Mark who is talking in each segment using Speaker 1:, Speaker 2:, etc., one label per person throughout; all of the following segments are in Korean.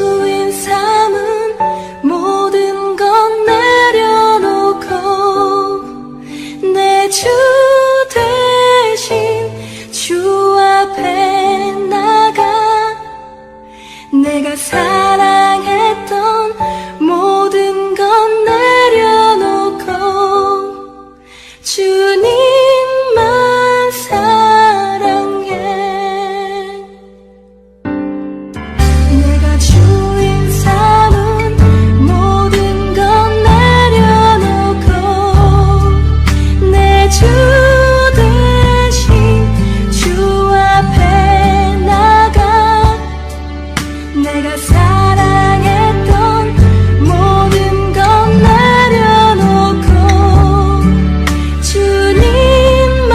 Speaker 1: 주인 삼은 모든 것 내려놓고 내 주 대신 주 앞에 나가 내가 사랑했던 모든 것 내려놓고 주님만 사랑해. 내가 주인 삼은 모든 것 내려놓고 내 주 대신 주 앞에 나가 내가 사랑했던 모든 것 내려놓고 주님만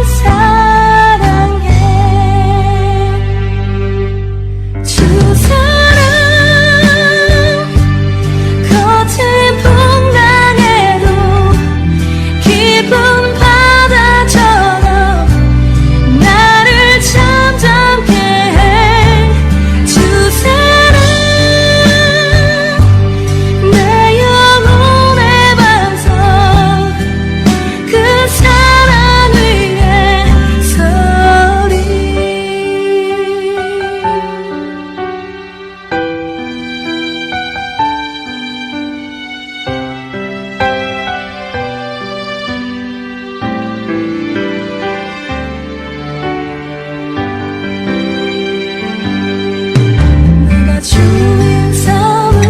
Speaker 1: 사랑해. 주 사랑 거친 풍랑에도 깊은 바다처럼 나를 잠잠케 해. 주 사랑 내 영혼의 반석 그 사랑 위에 서리. 내가 주인 삼은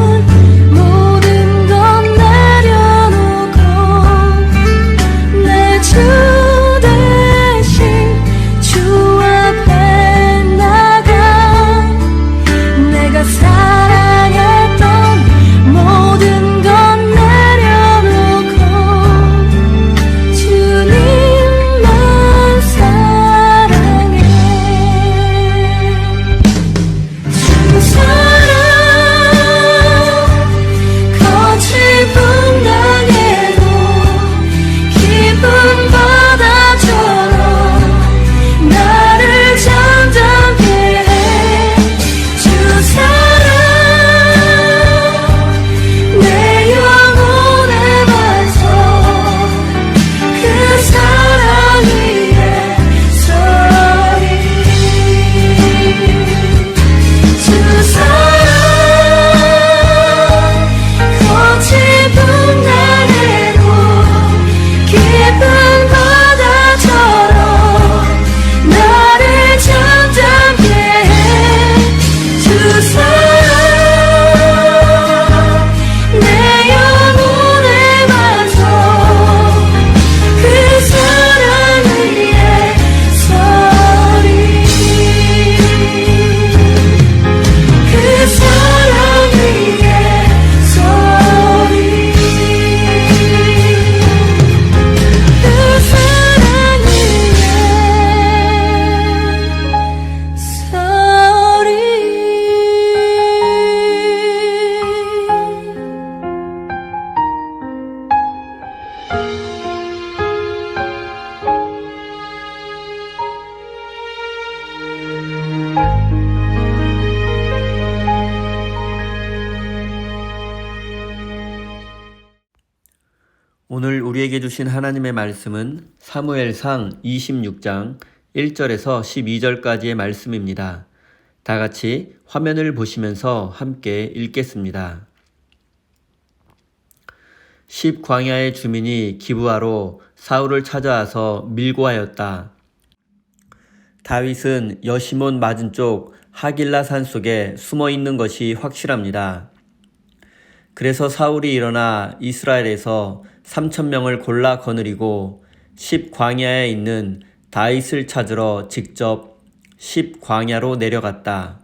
Speaker 1: 모든 것 내려놓고 내 주 대신 주 앞에 나가 내가 사랑했던 모든 것 내려놓고 주님만 사랑해. 주 사랑 거친 풍랑에도 깊은 바다처럼 나를 잠잠케 해. 주 사랑 내 영혼의 반석 그 사랑 위에 서리. 주 사랑 거친 풍랑에도 깊은 바다처럼 나를 잠잠케 해. 주 사랑 내 영혼의 반석 그 사랑 위에 서리. 그 사랑 위에 서리. 그 사랑 위에 서리.
Speaker 2: 오늘 우리에게 주신 하나님의 말씀은 사무엘상 26장 1절에서 12절까지의 말씀입니다. 다 같이 화면을 보시면서 함께 읽겠습니다. 10광야의 주민이 기브아로 사울을 찾아와서 밀고 하였다. 다윗은 여시몬 맞은쪽 하길라 산 속에 숨어 있는 것이 확실합니다. 그래서 사울이 일어나 이스라엘에서 3,000명을 골라 거느리고 10광야에 있는 다윗을 찾으러 직접 10광야로 내려갔다.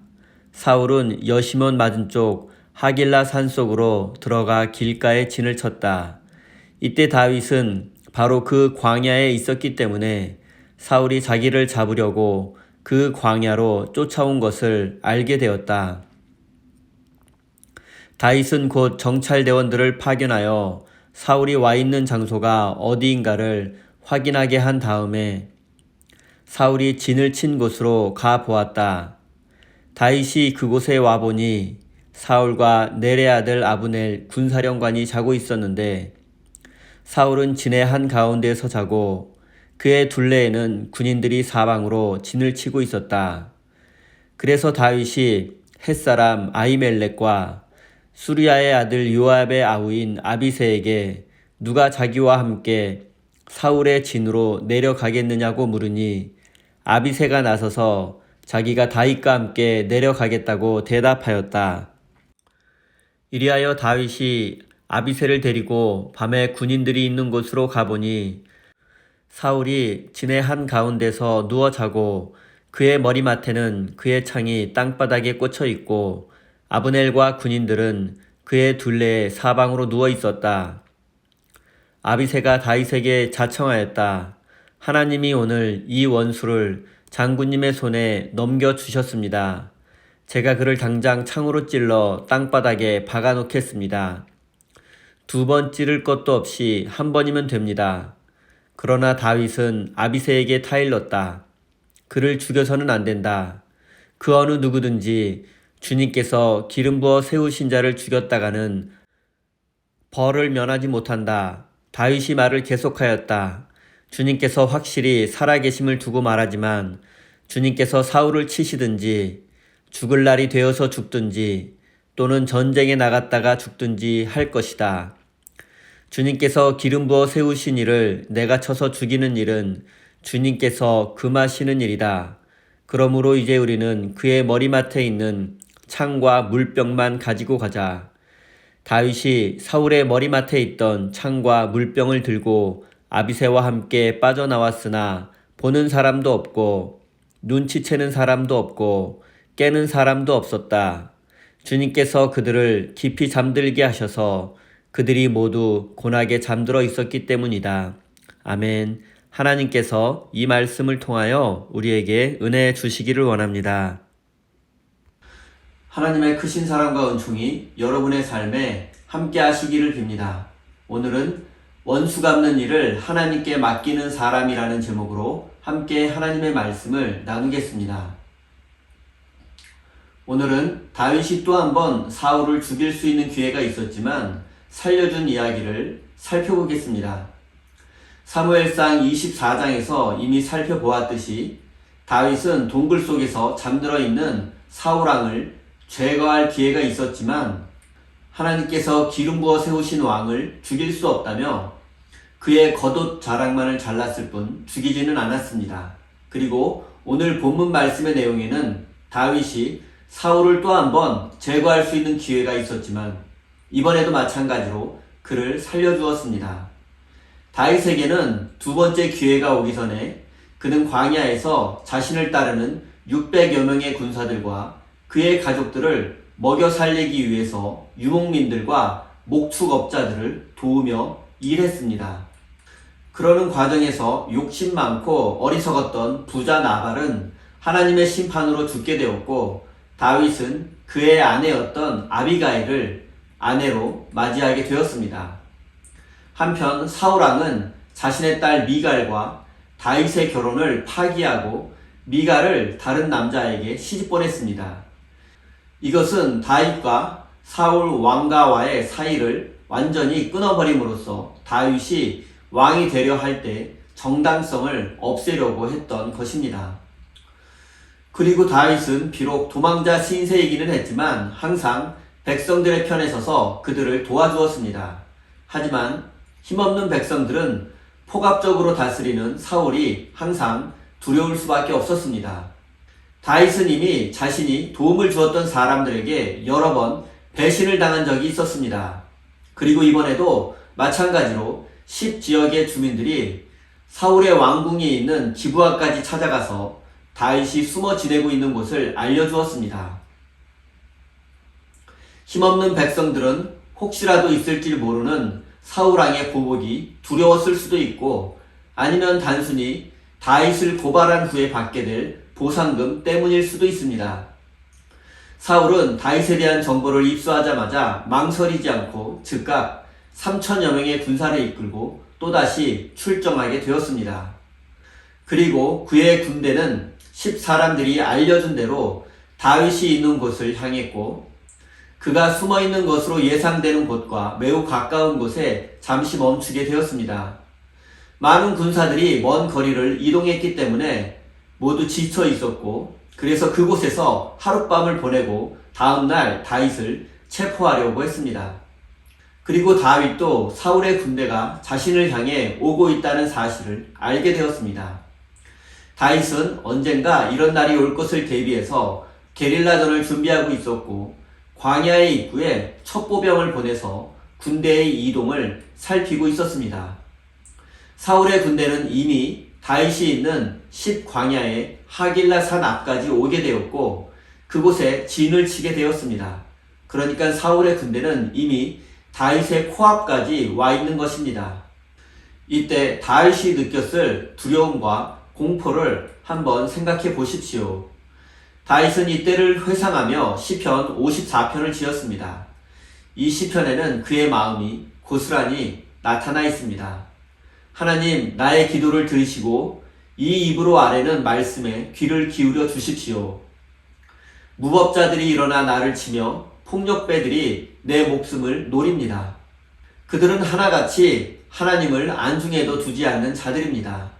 Speaker 2: 사울은 여시몬 맞은쪽 하길라 산속으로 들어가 길가에 진을 쳤다. 이때 다윗은 바로 그 광야에 있었기 때문에 사울이 자기를 잡으려고 그 광야로 쫓아온 것을 알게 되었다. 다윗은 곧 정찰대원들을 파견하여 사울이 와 있는 장소가 어디인가를 확인하게 한 다음에 사울이 진을 친 곳으로 가 보았다. 다윗이 그곳에 와보니 사울과 넬의 아들 아브넬 군사령관이 자고 있었는데 사울은 진의 한가운데서 자고 그의 둘레에는 군인들이 사방으로 진을 치고 있었다. 그래서 다윗이 햇사람 아히멜렉과 수리아의 아들 요압의 아우인 아비새에게 누가 자기와 함께 사울의 진으로 내려가겠느냐고 물으니 아비새가 나서서 자기가 다윗과 함께 내려가겠다고 대답하였다. 이리하여 다윗이 아비새를 데리고 밤에 군인들이 있는 곳으로 가보니 사울이 진의 한가운데서 누워 자고 그의 머리맡에는 그의 창이 땅바닥에 꽂혀 있고 아브넬과 군인들은 그의 둘레에 사방으로 누워 있었다. 아비새가 다윗에게 자청하였다. 하나님이 오늘 이 원수를 장군님의 손에 넘겨주셨습니다. 제가 그를 당장 창으로 찔러 땅바닥에 박아놓겠습니다. 2번 찌를 것도 없이 1번이면 됩니다. 그러나 다윗은 아비새에게 타일렀다. 그를 죽여서는 안 된다. 그 어느 누구든지 주님께서 기름 부어 세우신 자를 죽였다가는 벌을 면하지 못한다. 다윗이 말을 계속하였다. 주님께서 확실히 살아계심을 두고 말하지만 주님께서 사울을 치시든지 죽을 날이 되어서 죽든지 또는 전쟁에 나갔다가 죽든지 할 것이다. 주님께서 기름 부어 세우신 이를 내가 쳐서 죽이는 일은 주님께서 금하시는 일이다. 그러므로 이제 우리는 그의 머리맡에 있는 창과 물병만 가지고 가자. 다윗이 사울의 머리맡에 있던 창과 물병을 들고 아비새와 함께 빠져나왔으나 보는 사람도 없고 눈치채는 사람도 없고 깨는 사람도 없었다. 주님께서 그들을 깊이 잠들게 하셔서 그들이 모두 고나게 잠들어 있었기 때문이다. 아멘. 하나님께서 이 말씀을 통하여 우리에게 은혜 주시기를 원합니다. 하나님의 크신 사랑과 은총이 여러분의 삶에 함께 하시기를 빕니다. 오늘은 원수 갚는 일을 하나님께 맡기는 사람이라는 제목으로 함께 하나님의 말씀을 나누겠습니다. 오늘은 다윗이 또 한 번 사울을 죽일 수 있는 기회가 있었지만 살려준 이야기를 살펴보겠습니다. 사무엘상 24장에서 이미 살펴보았듯이 다윗은 동굴 속에서 잠들어 있는 사울 왕을 제거할 기회가 있었지만 하나님께서 기름 부어 세우신 왕을 죽일 수 없다며 그의 겉옷 자락만을 잘랐을 뿐 죽이지는 않았습니다. 그리고 오늘 본문 말씀의 내용에는 다윗이 사울을 또 한 번 제거할 수 있는 기회가 있었지만 이번에도 마찬가지로 그를 살려주었습니다. 다윗에게는 2번째 기회가 오기 전에 그는 광야에서 자신을 따르는 600여 명의 군사들과 그의 가족들을 먹여 살리기 위해서 유목민들과 목축업자들을 도우며 일했습니다. 그러는 과정에서 욕심 많고 어리석었던 부자 나발은 하나님의 심판으로 죽게 되었고 다윗은 그의 아내였던 아비가일을 아내로 맞이하게 되었습니다. 한편 사울왕은 자신의 딸 미갈과 다윗의 결혼을 파기하고 미갈을 다른 남자에게 시집보냈습니다. 이것은 다윗과 사울 왕가와의 사이를 완전히 끊어버림으로써 다윗이 왕이 되려 할 때 정당성을 없애려고 했던 것입니다. 그리고 다윗은 비록 도망자 신세이기는 했지만 항상 백성들의 편에 서서 그들을 도와주었습니다. 하지만 힘없는 백성들은 폭압적으로 다스리는 사울이 항상 두려울 수밖에 없었습니다. 다윗은 이미 자신이 도움을 주었던 사람들에게 여러 번 배신을 당한 적이 있었습니다. 그리고 이번에도 마찬가지로 10지역의 주민들이 사울의 왕궁이 있는 기브아까지 찾아가서 다윗이 숨어 지내고 있는 곳을 알려주었습니다. 힘없는 백성들은 혹시라도 있을지 모르는 사울왕의 보복이 두려웠을 수도 있고 아니면 단순히 다윗을 고발한 후에 받게 될 보상금 때문일 수도 있습니다. 사울은 다윗에 대한 정보를 입수하자마자 망설이지 않고 즉각 3,000여 명의 군사를 이끌고 또다시 출정하게 되었습니다. 그리고 그의 군대는 10사람들이 알려준 대로 다윗이 있는 곳을 향했고 그가 숨어 있는 것으로 예상되는 곳과 매우 가까운 곳에 잠시 멈추게 되었습니다. 많은 군사들이 먼 거리를 이동했기 때문에 모두 지쳐 있었고, 그래서 그곳에서 하룻밤을 보내고 다음날 다윗을 체포하려고 했습니다. 그리고 다윗도 사울의 군대가 자신을 향해 오고 있다는 사실을 알게 되었습니다. 다윗은 언젠가 이런 날이 올 것을 대비해서 게릴라전을 준비하고 있었고, 광야의 입구에 첩보병을 보내서 군대의 이동을 살피고 있었습니다. 사울의 군대는 이미 다윗이 있는 십광야의 하길라 산 앞까지 오게 되었고, 그곳에 진을 치게 되었습니다. 그러니까 사울의 군대는 이미 다윗의 코앞까지 와 있는 것입니다. 이때 다윗이 느꼈을 두려움과 공포를 한번 생각해 보십시오. 다윗은 이때를 회상하며 시편 54편을 지었습니다. 이 시편에는 그의 마음이 고스란히 나타나 있습니다. 하나님, 나의 기도를 들으시고 이 입으로 아뢰는 말씀에 귀를 기울여 주십시오. 무법자들이 일어나 나를 치며 폭력배들이 내 목숨을 노립니다. 그들은 하나같이 하나님을 안중에도 두지 않는 자들입니다.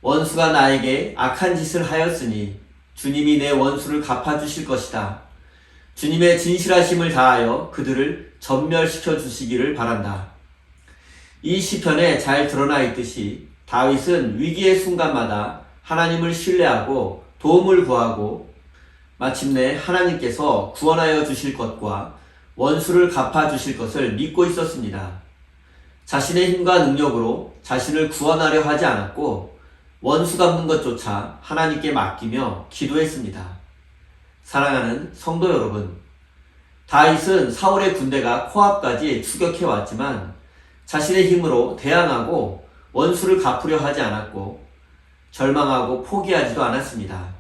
Speaker 2: 원수가 나에게 악한 짓을 하였으니 주님이 내 원수를 갚아주실 것이다. 주님의 진실하심을 다하여 그들을 전멸시켜 주시기를 바란다. 이 시편에 잘 드러나 있듯이 다윗은 위기의 순간마다 하나님을 신뢰하고 도움을 구하고 마침내 하나님께서 구원하여 주실 것과 원수를 갚아 주실 것을 믿고 있었습니다. 자신의 힘과 능력으로 자신을 구원하려 하지 않았고 원수 갚는 것조차 하나님께 맡기며 기도했습니다. 사랑하는 성도 여러분, 다윗은 사울의 군대가 코앞까지 추격해 왔지만 자신의 힘으로 대항하고 원수를 갚으려 하지 않았고 절망하고 포기하지도 않았습니다.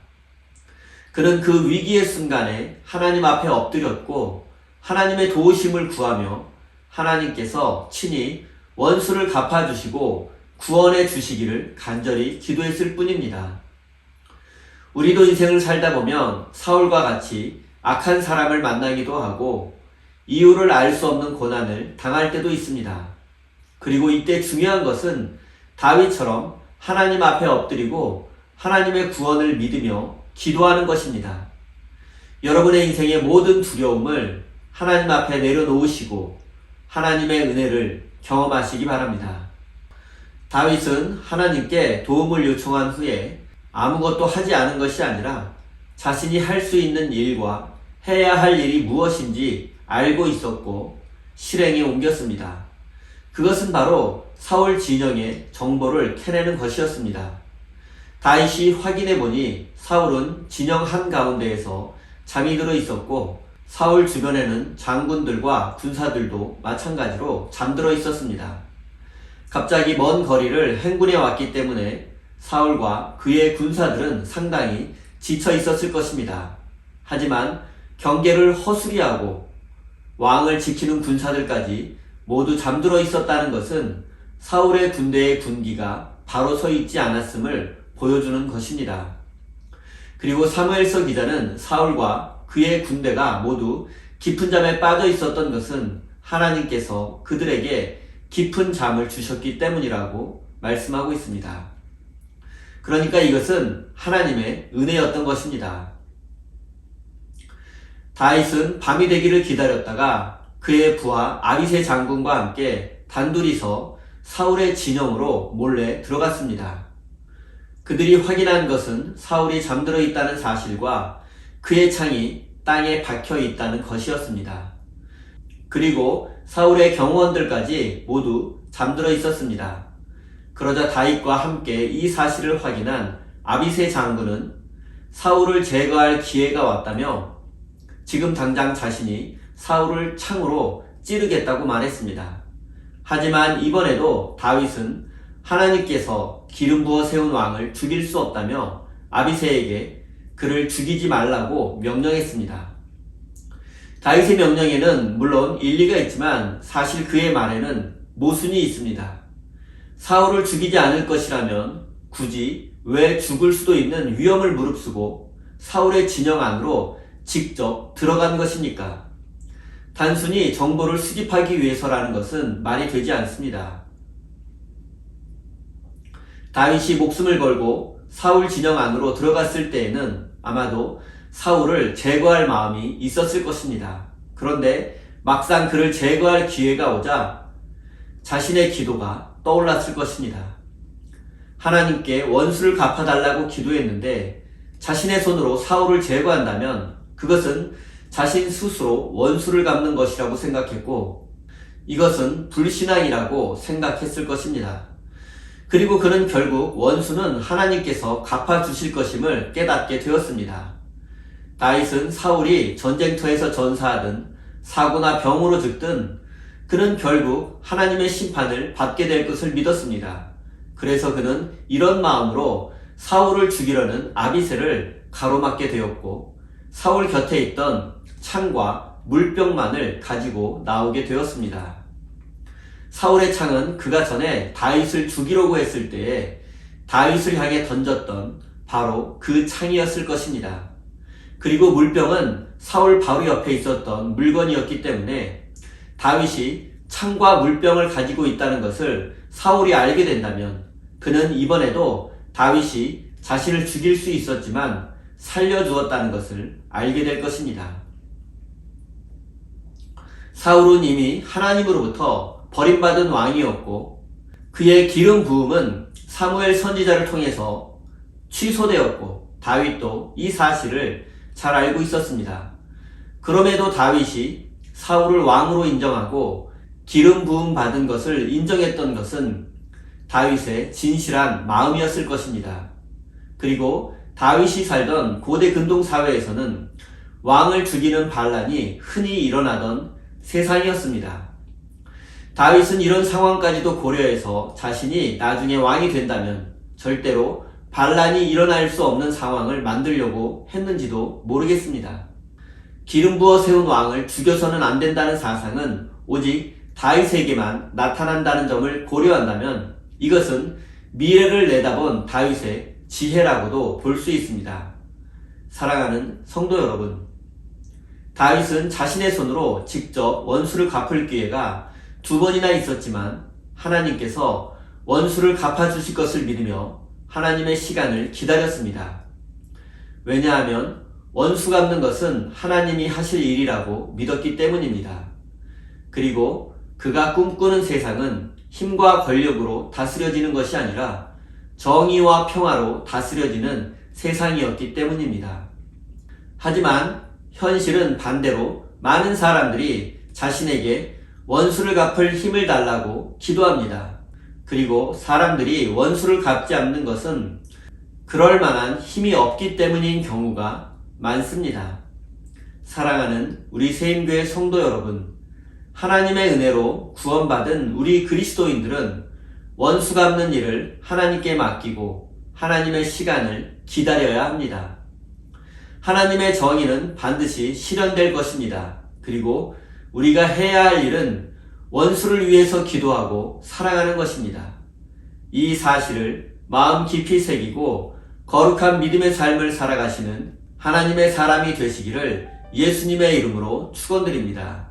Speaker 2: 그는 그 위기의 순간에 하나님 앞에 엎드렸고 하나님의 도우심을 구하며 하나님께서 친히 원수를 갚아주시고 구원해 주시기를 간절히 기도했을 뿐입니다. 우리도 인생을 살다 보면 사울과 같이 악한 사람을 만나기도 하고 이유를 알 수 없는 고난을 당할 때도 있습니다. 그리고 이때 중요한 것은 다윗처럼 하나님 앞에 엎드리고 하나님의 구원을 믿으며 기도하는 것입니다. 여러분의 인생의 모든 두려움을 하나님 앞에 내려놓으시고 하나님의 은혜를 경험하시기 바랍니다. 다윗은 하나님께 도움을 요청한 후에 아무것도 하지 않은 것이 아니라 자신이 할 수 있는 일과 해야 할 일이 무엇인지 알고 있었고 실행에 옮겼습니다. 그것은 바로 사울 진영의 정보를 캐내는 것이었습니다. 다윗이 확인해 보니 사울은 진영 한가운데에서 잠이 들어 있었고 사울 주변에는 장군들과 군사들도 마찬가지로 잠들어 있었습니다. 갑자기 먼 거리를 행군해 왔기 때문에 사울과 그의 군사들은 상당히 지쳐 있었을 것입니다. 하지만 경계를 허술히하고 왕을 지키는 군사들까지 모두 잠들어 있었다는 것은 사울의 군대의 군기가 바로 서 있지 않았음을 보여주는 것입니다. 그리고 사무엘서 기자는 사울과 그의 군대가 모두 깊은 잠에 빠져 있었던 것은 하나님께서 그들에게 깊은 잠을 주셨기 때문이라고 말씀하고 있습니다. 그러니까 이것은 하나님의 은혜였던 것입니다. 다윗은 밤이 되기를 기다렸다가 그의 부하 아비새 장군과 함께 단둘이서 사울의 진영으로 몰래 들어갔습니다. 그들이 확인한 것은 사울이 잠들어 있다는 사실과 그의 창이 땅에 박혀 있다는 것이었습니다. 그리고 사울의 경호원들까지 모두 잠들어 있었습니다. 그러자 다윗과 함께 이 사실을 확인한 아비새 장군은 사울을 제거할 기회가 왔다며 지금 당장 자신이 사울을 창으로 찌르겠다고 말했습니다. 하지만 이번에도 다윗은 하나님께서 기름 부어 세운 왕을 죽일 수 없다며 아비새에게 그를 죽이지 말라고 명령했습니다. 다윗의 명령에는 물론 일리가 있지만 사실 그의 말에는 모순이 있습니다. 사울을 죽이지 않을 것이라면 굳이 왜 죽을 수도 있는 위험을 무릅쓰고 사울의 진영 안으로 직접 들어간 것입니까? 단순히 정보를 수집하기 위해서라는 것은 말이 되지 않습니다. 다윗이 목숨을 걸고 사울 진영 안으로 들어갔을 때에는 아마도 사울을 제거할 마음이 있었을 것입니다. 그런데 막상 그를 제거할 기회가 오자 자신의 기도가 떠올랐을 것입니다. 하나님께 원수를 갚아달라고 기도했는데 자신의 손으로 사울을 제거한다면 그것은 자신 스스로 원수를 갚는 것이라고 생각했고 이것은 불신앙이라고 생각했을 것입니다. 그리고 그는 결국 원수는 하나님께서 갚아주실 것임을 깨닫게 되었습니다. 다윗은 사울이 전쟁터에서 전사하든 사고나 병으로 죽든 그는 결국 하나님의 심판을 받게 될 것을 믿었습니다. 그래서 그는 이런 마음으로 사울을 죽이려는 아비새를 가로막게 되었고 사울 곁에 있던 창과 물병만을 가지고 나오게 되었습니다. 사울의 창은 그가 전에 다윗을 죽이려고 했을 때에 다윗을 향해 던졌던 바로 그 창이었을 것입니다. 그리고 물병은 사울 바로 옆에 있었던 물건이었기 때문에 다윗이 창과 물병을 가지고 있다는 것을 사울이 알게 된다면 그는 이번에도 다윗이 자신을 죽일 수 있었지만 살려주었다는 것을 알게 될 것입니다. 사울은 이미 하나님으로부터 버림받은 왕이었고 그의 기름 부음은 사무엘 선지자를 통해서 취소되었고 다윗도 이 사실을 잘 알고 있었습니다. 그럼에도 다윗이 사울을 왕으로 인정하고 기름 부음 받은 것을 인정했던 것은 다윗의 진실한 마음이었을 것입니다. 그리고 다윗이 살던 고대 근동 사회에서는 왕을 죽이는 반란이 흔히 일어나던 세상이었습니다. 다윗은 이런 상황까지도 고려해서 자신이 나중에 왕이 된다면 절대로 반란이 일어날 수 없는 상황을 만들려고 했는지도 모르겠습니다. 기름 부어 세운 왕을 죽여서는 안 된다는 사상은 오직 다윗에게만 나타난다는 점을 고려한다면 이것은 미래를 내다본 다윗의 지혜라고도 볼 수 있습니다. 사랑하는 성도 여러분, 다윗은 자신의 손으로 직접 원수를 갚을 기회가 2번이나 있었지만 하나님께서 원수를 갚아주실 것을 믿으며 하나님의 시간을 기다렸습니다. 왜냐하면 원수 갚는 것은 하나님이 하실 일이라고 믿었기 때문입니다. 그리고 그가 꿈꾸는 세상은 힘과 권력으로 다스려지는 것이 아니라 정의와 평화로 다스려지는 세상이었기 때문입니다. 하지만 현실은 반대로 많은 사람들이 자신에게 원수를 갚을 힘을 달라고 기도합니다. 그리고 사람들이 원수를 갚지 않는 것은 그럴 만한 힘이 없기 때문인 경우가 많습니다. 사랑하는 우리 세임교회 성도 여러분, 하나님의 은혜로 구원받은 우리 그리스도인들은 원수 갚는 일을 하나님께 맡기고 하나님의 시간을 기다려야 합니다. 하나님의 정의는 반드시 실현될 것입니다. 그리고 우리가 해야 할 일은 원수를 위해서 기도하고 사랑하는 것입니다. 이 사실을 마음 깊이 새기고 거룩한 믿음의 삶을 살아가시는 하나님의 사람이 되시기를 예수님의 이름으로 축원드립니다.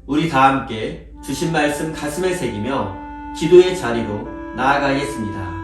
Speaker 2: 우리 다 함께 주신 말씀 가슴에 새기며 기도의 자리로 나아가겠습니다.